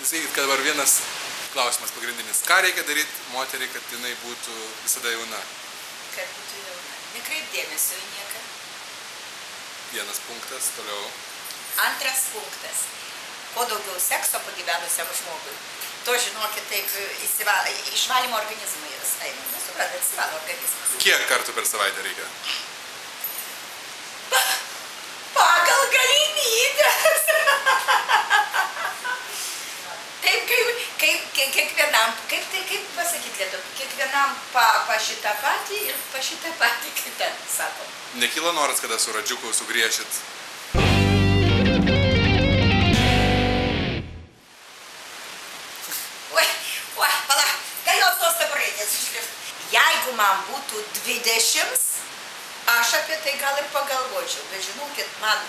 Sakykit, kad dabar vienas klausimas pagrindinis. Ką reikia daryti moteriai, kad jinai būtų visada jauna? Kad būtų jauna. Nekreip dėmesio į nieką. Vienas punktas, toliau. Antras punktas. Kuo daugiau sekso pagyvenusiam žmogui. To žinokit, taip, išvalymo organizmai yra staimai. Nesuprantat, atsivalo organizmas. Kiek kartų per savaitę reikia? Pagal galimybės. Taip, kaip kiekvienam, kaip pasakyti lietuvių, kiekvienam pa šitą patį ir pa šitą patį, kaip ten sako. Nekyla noras, kada su radžiuku sugriešit? Pala, gal jos tos taburetės išlift. Jeigu man būtų 20, aš apie tai gal ir pagalvočiau, bet žinokit, man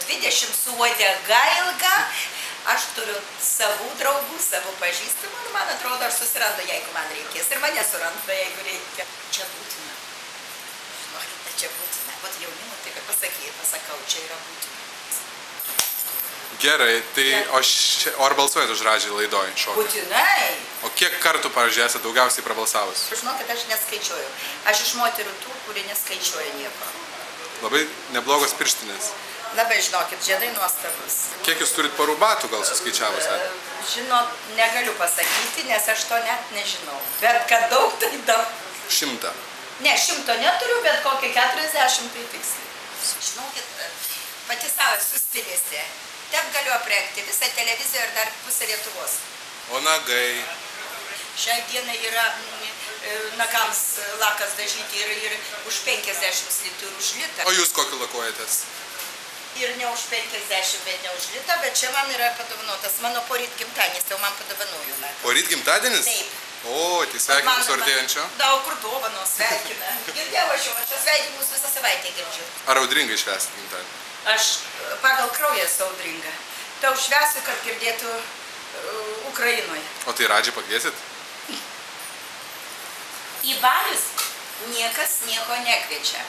20 su uodega ilga, aš turiu savų draugų, savų pažįstamų ir man atrodo, aš susirandu, jeigu man reikės. Ir mane suranda, jeigu reikia. Čia būtina. Žinokite, čia būtina. Vat jaunimui taip ir pasakau, čia yra būtina. Gerai, tai o ar balsuojat už Radžį laidoj šokį? Būtinai. O kiek kartų, pavyzdžiui, esate daugiausiai prabalsavus? Žinokit, aš neskaičiuoju. Aš iš moterų tų, kurie neskaičiuoja nieko. Labai neblogos pirštinės. Labai, žinokit, žiedai nuostabus. Kiek jūs turit porų batų, gal suskaičiavus? Žinot, negaliu pasakyti, nes aš to net nežinau. Bet kad daug, tai daug. 100. Ne, 100 neturiu, bet kokie 40 tai tiksliai. Žinokit, pati savo esu stilistė. Taip galiu aprengti visą televiziją ir dar pusę Lietuvos. O nagai? Šiai dienai yra nagams lakas dažyti ir už 50 litų ir už litą. O jūs kokį lakuojatės? Ir ne už 50, bet ne už litą, bet čia man yra padovanotas. Mano poryt gimtadienis, jau man padovanojo. Poryt gimtadienis? Taip. O, tai sveikinu su artėjančio. Daug kur dovanos sveikina. Girdėjau aš sveikinimus visą savaitę girdžiu. Ar audringai švęsit gimtadienį? Aš pagal kraują esu audringa. Tau švęsiu, kad girdėtų Ukrainoje. O tai Radžį pakviesit? Į balius niekas nieko nekviečia.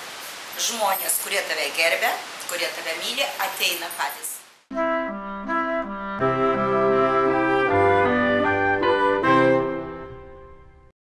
Žmonės, kurie tave gerbia, kurie tave myli, ateina patys.